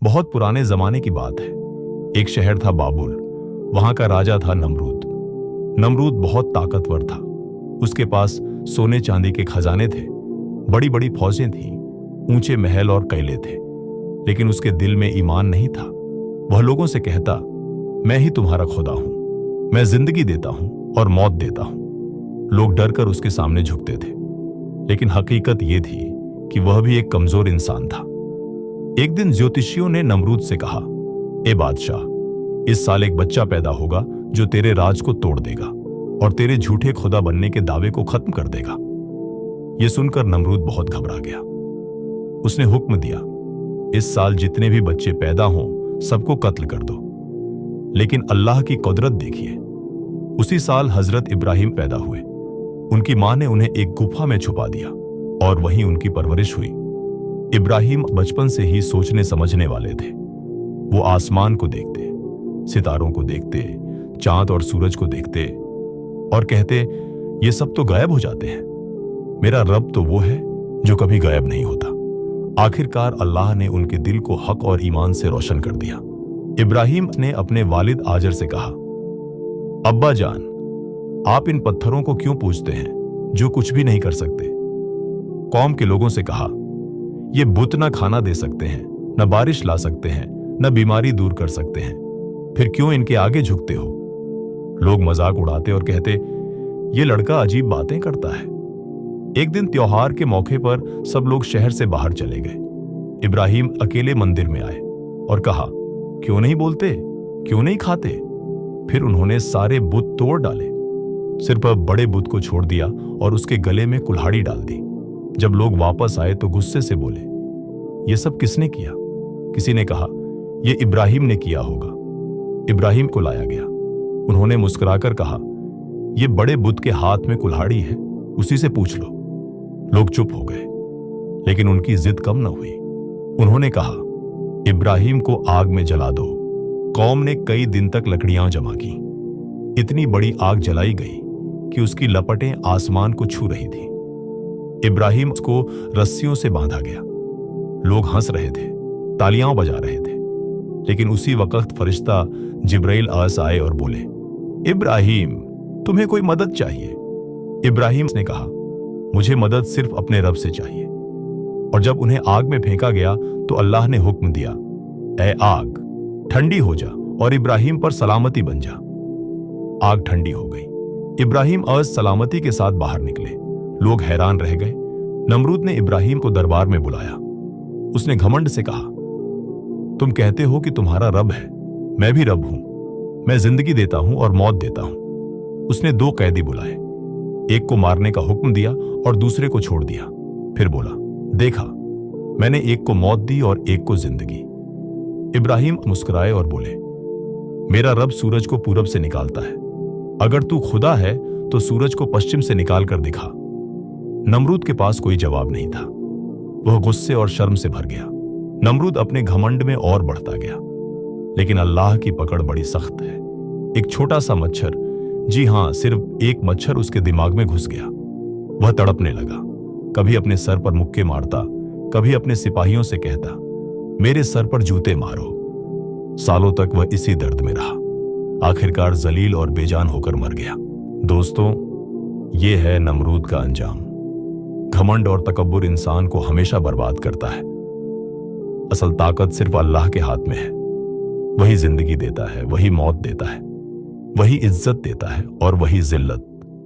बहुत पुराने जमाने की बात है। एक शहर था बाबुल। वहां का राजा था नमरूद। नमरूद बहुत ताकतवर था। उसके पास सोने चांदी के खजाने थे, बड़ी बड़ी फौजें थीं, ऊंचे महल और किले थे। लेकिन उसके दिल में ईमान नहीं था। वह लोगों से कहता, मैं ही तुम्हारा खुदा हूं, मैं जिंदगी देता हूं और मौत देता हूं। लोग डर कर उसके सामने झुकते थे, लेकिन हकीकत यह थी कि वह भी एक कमजोर इंसान था। एक दिन ज्योतिषियों ने नमरूद से कहा, ए बादशाह, इस साल एक बच्चा पैदा होगा जो तेरे राज को तोड़ देगा और तेरे झूठे खुदा बनने के दावे को खत्म कर देगा। यह सुनकर नमरूद बहुत घबरा गया। उसने हुक्म दिया, इस साल जितने भी बच्चे पैदा हों सबको कत्ल कर दो। लेकिन अल्लाह की कुदरत देखिए, उसी साल हजरत इब्राहिम पैदा हुए। उनकी मां ने उन्हें एक गुफा में छुपा दिया और वहीं उनकी परवरिश हुई। इब्राहिम बचपन से ही सोचने समझने वाले थे। वो आसमान को देखते, सितारों को देखते, चांद और सूरज को देखते और कहते, ये सब तो गायब हो जाते हैं, मेरा रब तो वो है जो कभी गायब नहीं होता। आखिरकार अल्लाह ने उनके दिल को हक और ईमान से रोशन कर दिया। इब्राहिम ने अपने वालिद आजर से कहा, अब्बा जान, आप इन पत्थरों को क्यों पूजते हैं जो कुछ भी नहीं कर सकते? कौम के लोगों से कहा, ये बुत न खाना दे सकते हैं, न बारिश ला सकते हैं, न बीमारी दूर कर सकते हैं, फिर क्यों इनके आगे झुकते हो? लोग मजाक उड़ाते और कहते, ये लड़का अजीब बातें करता है। एक दिन त्योहार के मौके पर सब लोग शहर से बाहर चले गए। इब्राहिम अकेले मंदिर में आए और कहा, क्यों नहीं बोलते, क्यों नहीं खाते? फिर उन्होंने सारे बुत तोड़ डाले, सिर्फ बड़े बुत को छोड़ दिया और उसके गले में कुल्हाड़ी डाल दी। जब लोग वापस आए तो गुस्से से बोले, ये सब किसने किया? किसी ने कहा, ये इब्राहिम ने किया होगा। इब्राहिम को लाया गया। उन्होंने मुस्कुराकर कहा, ये बड़े बुत के हाथ में कुल्हाड़ी है, उसी से पूछ लो। लोग चुप हो गए, लेकिन उनकी जिद कम न हुई। उन्होंने कहा, इब्राहिम को आग में जला दो। कौम ने कई दिन तक लकड़ियां जमा की। इतनी बड़ी आग जलाई गई कि उसकी लपटें आसमान को छू रही थी। इब्राहिम को रस्सियों से बांधा गया। लोग हंस रहे थे, तालियां बजा रहे थे, लेकिन उसी वक्त फरिश्ता जिब्राइल आए और बोले, इब्राहिम, तुम्हें कोई मदद चाहिए? इब्राहिम ने कहा, मुझे मदद सिर्फ अपने रब से चाहिए। और जब उन्हें आग में फेंका गया तो अल्लाह ने हुक्म दिया, ए आग, ठंडी हो जा और इब्राहिम पर सलामती बन जा। आग ठंडी हो गई। इब्राहिम सलामती के साथ बाहर निकले। लोग हैरान रह गए। नमरूद ने इब्राहिम को दरबार में बुलाया। उसने घमंड से कहा, तुम कहते हो कि तुम्हारा रब है, मैं भी रब हूं, मैं जिंदगी देता हूं और मौत देता हूं। उसने 2 कैदी बुलाए, एक को मारने का हुक्म दिया और दूसरे को छोड़ दिया। फिर बोला, देखा, मैंने एक को मौत दी और एक को जिंदगी। इब्राहिम मुस्कुराए और बोले, मेरा रब सूरज को पूरब से निकालता है, अगर तू खुदा है तो सूरज को पश्चिम से निकाल कर दिखा। नमरूद के पास कोई जवाब नहीं था। वह गुस्से और शर्म से भर गया। नमरूद अपने घमंड में और बढ़ता गया। लेकिन अल्लाह की पकड़ बड़ी सख्त है। एक छोटा सा मच्छर, जी हां, सिर्फ एक मच्छर उसके दिमाग में घुस गया। वह तड़पने लगा। कभी अपने सर पर मुक्के मारता, कभी अपने सिपाहियों से कहता, मेरे सर पर जूते मारो। सालों तक वह इसी दर्द में रहा। आखिरकार जलील और बेजान होकर मर गया। दोस्तों, यह है नमरूद का अंजाम। घमंड और तकब्बुर इंसान को हमेशा बर्बाद करता है। असल ताकत सिर्फ अल्लाह के हाथ में है। वही जिंदगी देता है, वही मौत देता है, वही इज्जत देता है और वही जिल्लत।